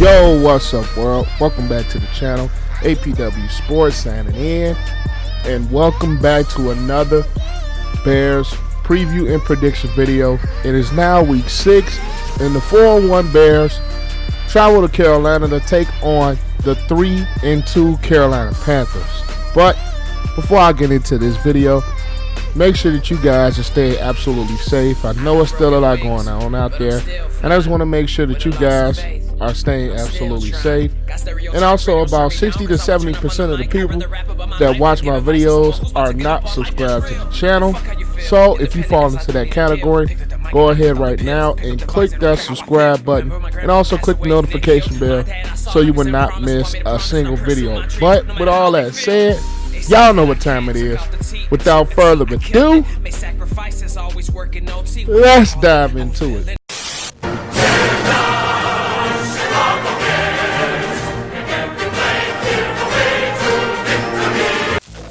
Yo, what's up, world? Welcome back to the channel. APW Sports signing in, and welcome back to another Bears preview and prediction video. It is now week 6, and the 4-1 Bears travel to Carolina to take on the 3-2 Carolina Panthers. But before I get into this video, make sure that you guys are staying absolutely safe. I know it's still a lot going on out there, and I just want to make sure that you guys are staying absolutely safe. And also, about 60 to 70% of the people that watch my videos are not subscribed to the channel. So if you fall into that category, go ahead right now and click that subscribe button, and also click the notification bell so you will not miss a single video. But with all that said, y'all know what time it is. Without further ado, let's dive into it.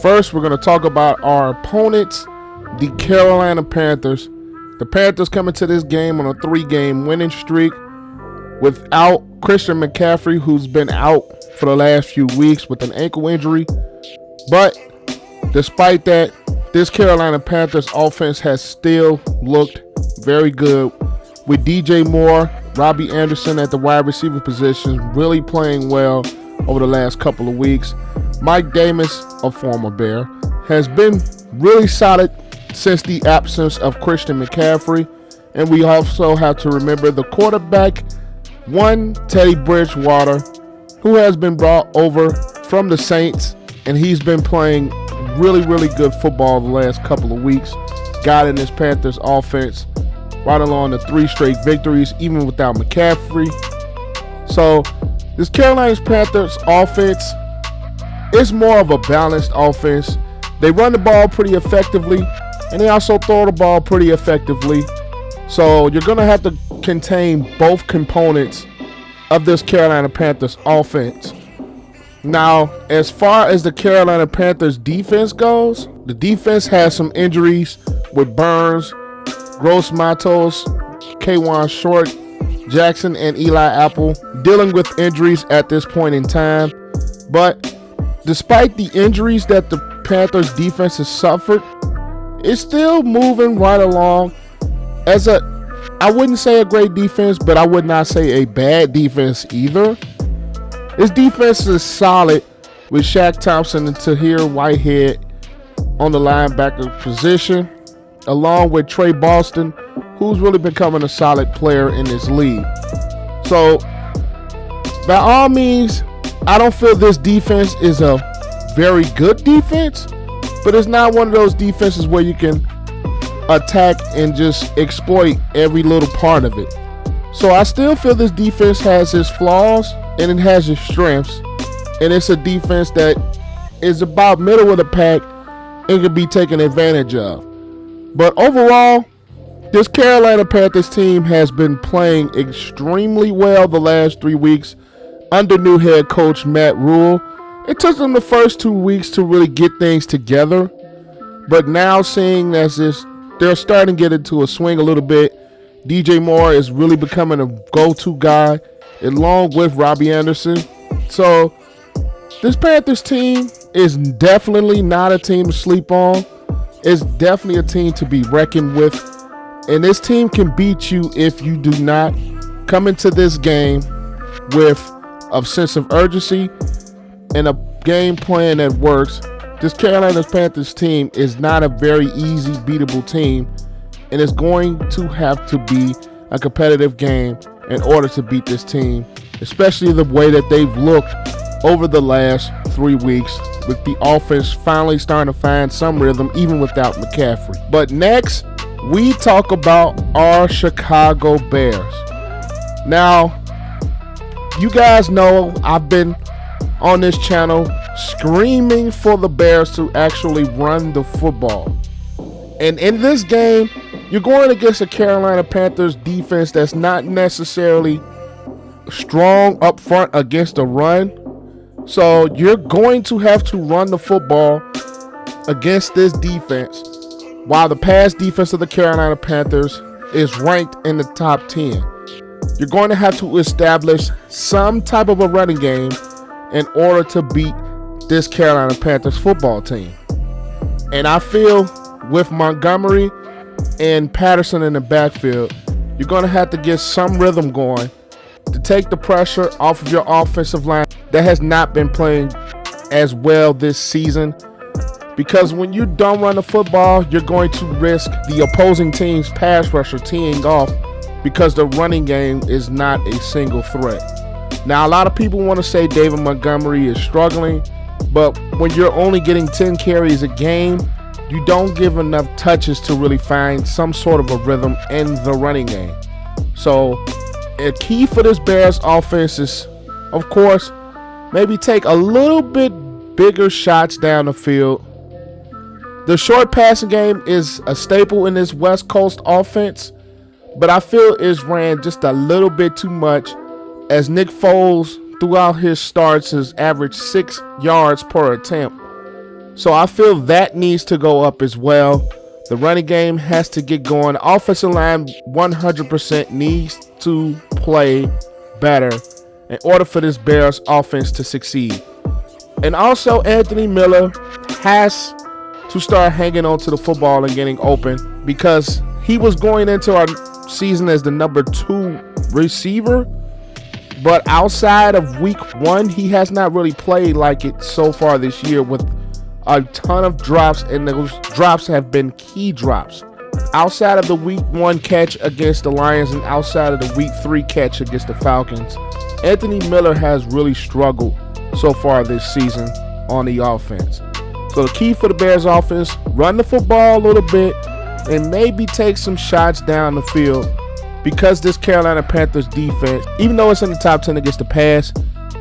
First, we're going to talk about our opponents, the Carolina Panthers. The Panthers coming to this game on a 3-game winning streak without Christian McCaffrey, who's been out for the last few weeks with an ankle injury. But despite that, this Carolina Panthers offense has still looked very good, with DJ Moore, Robbie Anderson at the wide receiver position really playing well over the last couple of weeks. Mike Davis, a former Bear, has been really solid since the absence of Christian McCaffrey. And we also have to remember the quarterback, one Teddy Bridgewater, who has been brought over from the Saints, and he's been playing really good football the last couple of weeks, guiding this Panthers offense right along the 3 straight victories, even without McCaffrey. So this Carolina Panthers offense is more of a balanced offense. They run the ball pretty effectively, and they also throw the ball pretty effectively. So you're going to have to contain both components of this Carolina Panthers offense. Now, as far as the Carolina Panthers defense goes, the defense has some injuries with Burns, Gross Matos, K'Wan Short, Jackson, and Eli Apple dealing with injuries at this point in time. But despite the injuries that the Panthers defense has suffered, it's still moving right along as I wouldn't say a great defense, but I would not say a bad defense either. This defense is solid with Shaq Thompson and Tahir Whitehead on the linebacker position, along with Trey Boston, who's really becoming a solid player in this league. So, by all means, I don't feel this defense is a very good defense, but it's not one of those defenses where you can attack and just exploit every little part of it. So I still feel this defense has its flaws and it has its strengths, and it's a defense that is about middle of the pack and can be taken advantage of. But overall, this Carolina Panthers team has been playing extremely well the last 3 weeks under new head coach Matt Rule. It took them the first 2 weeks to really get things together, but now seeing as they're starting to get into a swing a little bit, DJ Moore is really becoming a go-to guy along with Robbie Anderson. So this Panthers team is definitely not a team to sleep on. It's definitely a team to be reckoned with, and this team can beat you if you do not come into this game with a sense of urgency and a game plan that works. This Carolina Panthers team is not a very easy beatable team, and it's going to have to be a competitive game in order to beat this team, especially the way that they've looked over the last 3 weeks, with the offense finally starting to find some rhythm even without McCaffrey. But next, we talk about our Chicago Bears. Now, you guys know I've been on this channel screaming for the Bears to actually run the football. And in this game, you're going against a Carolina Panthers defense that's not necessarily strong up front against the run. So you're going to have to run the football against this defense, while the pass defense of the Carolina Panthers is ranked in the top 10. you're going to have to establish some type of a running game in order to beat this Carolina Panthers football team. And I feel with Montgomery and Patterson in the backfield, you're going to have to get some rhythm going to take the pressure off of your offensive line that has not been playing as well this season. Because when you don't run the football, you're going to risk the opposing team's pass rusher teeing off because the running game is not a single threat. Now, a lot of people want to say David Montgomery is struggling, but when you're only getting 10 carries a game, you don't give enough touches to really find some sort of a rhythm in the running game. So a key for this Bears offense is, of course, maybe take a little bit bigger shots down the field. The short passing game is a staple in this West Coast offense, but I feel it's ran just a little bit too much, as Nick Foles throughout his starts has averaged 6 yards per attempt. So I feel that needs to go up as well. The running game has to get going. The offensive line 100% needs to play better in order for this Bears offense to succeed. And also, Anthony Miller has to start hanging on to the football and getting open, because he was going into our season as the number 2 receiver. But outside of week 1, he has not really played like it so far this year, with a ton of drops, and those drops have been key drops. Outside of the week 1 catch against the Lions and outside of the week 3 catch against the Falcons, Anthony Miller has really struggled so far this season on the offense. So the key for the Bears offense, run the football a little bit and maybe take some shots down the field, because this Carolina Panthers defense, even though it's in the top 10 against the pass,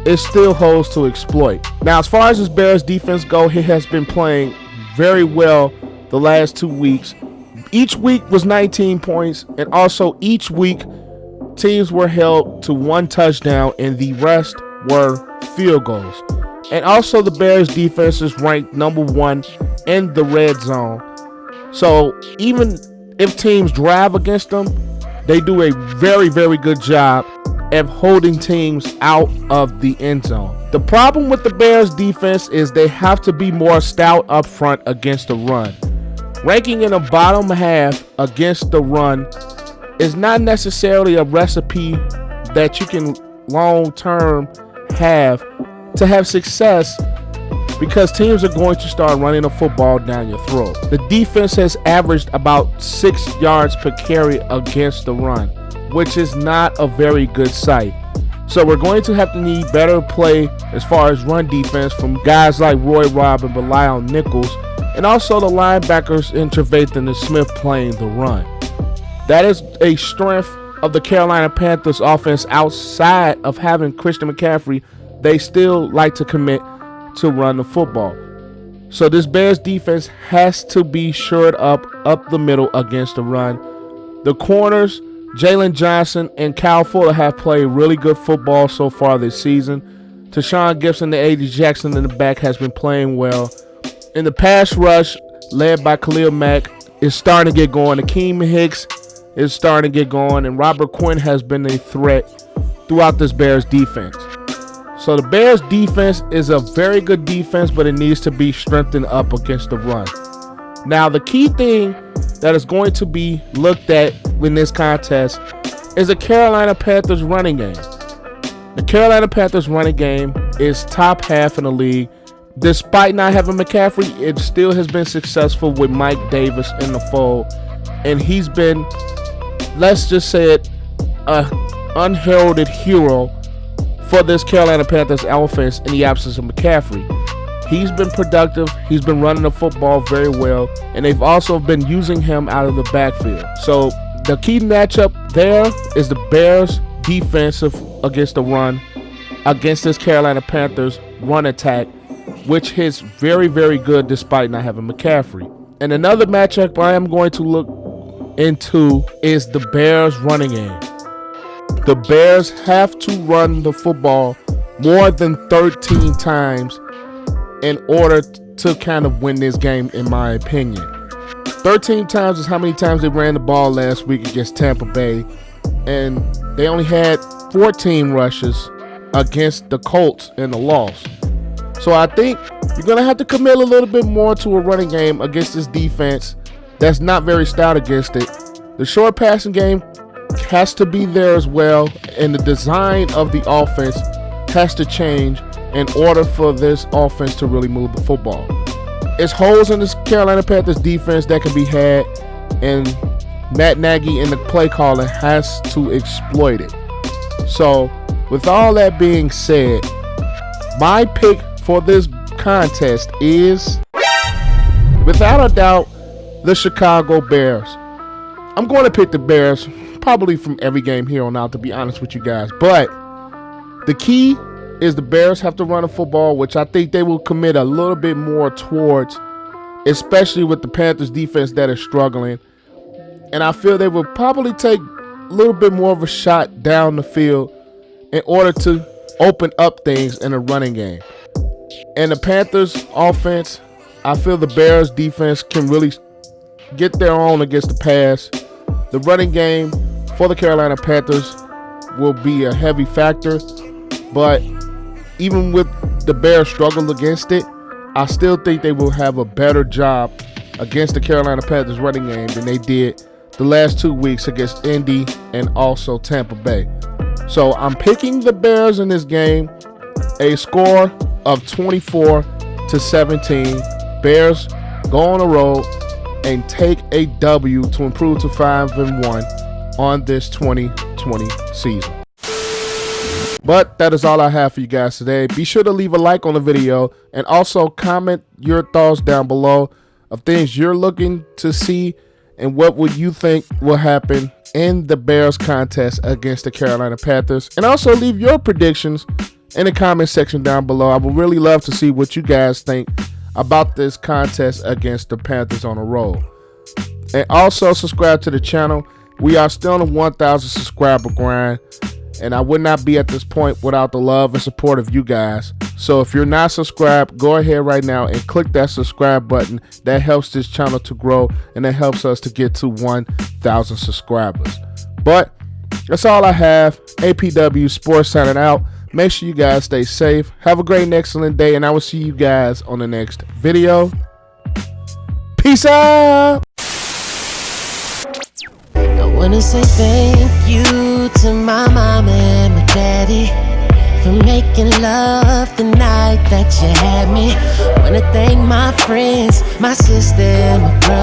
it still holds to exploit. Now, as far as this Bears defense go, it has been playing very well the last 2 weeks. Each week was 19 points, and also each week teams were held to 1 touchdown and the rest were field goals. And also the Bears defense is ranked number 1 in the red zone. So even if teams drive against them, they do a very, very good job at holding teams out of the end zone. The problem with the Bears defense is they have to be more stout up front against the run. Ranking in the bottom half against the run is not necessarily a recipe that you can long-term have to have success, because teams are going to start running the football down your throat. The defense has averaged about 6 yards per carry against the run, which is not a very good sight. So we're going to have to need better play as far as run defense from guys like Roy Robb and Belial Nichols, and also the linebackers in Trevathan and Smith playing the run. That is a strength of the Carolina Panthers offense. Outside of having Christian McCaffrey, they still like to commit to run the football. So this Bears defense has to be shored up the middle against the run. The corners, Jalen Johnson and Kyle Fuller, have played really good football so far this season. Tashawn Gibson and A.D. Jackson in the back has been playing well. In the pass rush, led by Khalil Mack, is starting to get going. Akeem Hicks is starting to get going, and Robert Quinn has been a threat throughout this Bears defense. So the Bears defense is a very good defense, but it needs to be strengthened up against the run. Now, the key thing that is going to be looked at in this contest is the Carolina Panthers running game. The Carolina Panthers running game is top half in the league. Despite not having McCaffrey, it still has been successful with Mike Davis in the fold. And he's been, let's just say it, an unheralded hero for this Carolina Panthers offense in the absence of McCaffrey. He's been productive. He's been running the football very well. And they've also been using him out of the backfield. So the key matchup there is the Bears defensive against the run, against this Carolina Panthers run attack, which hits very, very good despite not having McCaffrey. And another matchup I am going to look into is the Bears running game. The Bears have to run the football more than 13 times in order to kind of win this game, in my opinion. 13 times is how many times they ran the ball last week against Tampa Bay. And They only had 14 rushes against the Colts in the loss. So I think you're going to have to commit a little bit more to a running game against this defense that's not very stout against it. The short passing game has to be there as well, and the design of the offense has to change in order for this offense to really move the football. It's holes in this Carolina Panthers defense that can be had, and Matt Nagy in the play calling has to exploit it. So with all that being said, my pick for this contest is, without a doubt, the Chicago Bears. I'm going to pick the Bears probably from every game here on out, to be honest with you guys. But the key is the Bears have to run a football, which I think they will commit a little bit more towards, especially with the Panthers defense that is struggling. And I feel they will probably take a little bit more of a shot down the field in order to open up things in the running game. And the Panthers offense, I feel the Bears defense can really get their own against the pass. The running game for the Carolina Panthers will be a heavy factor, but even with the Bears struggle against it, I still think they will have a better job against the Carolina Panthers running game than they did the last 2 weeks against Indy and also Tampa Bay. So I'm picking the Bears in this game, a score of 24-17. Bears go on the road and take a W to improve to 5-1 on this 2020 season. But that is all I have for you guys today. Be sure to leave a like on the video and also comment your thoughts down below of things you're looking to see and what would you think will happen in the Bears contest against the Carolina Panthers. And also leave your predictions in the comment section down below. I would really love to see what you guys think about this contest against the Panthers on the road. And also subscribe to the channel. We are still on the 1,000 subscriber grind, and I would not be at this point without the love and support of you guys. So if you're not subscribed, go ahead right now and click that subscribe button. That helps this channel to grow, and that helps us to get to 1,000 subscribers. But that's all I have. APW Sports signing out. Make sure you guys stay safe. Have a great and excellent day, and I will see you guys on the next video. Peace out. I wanna say thank you to my mom and my daddy for making love the night that you had me. Wanna thank my friends, my sister, and my brother.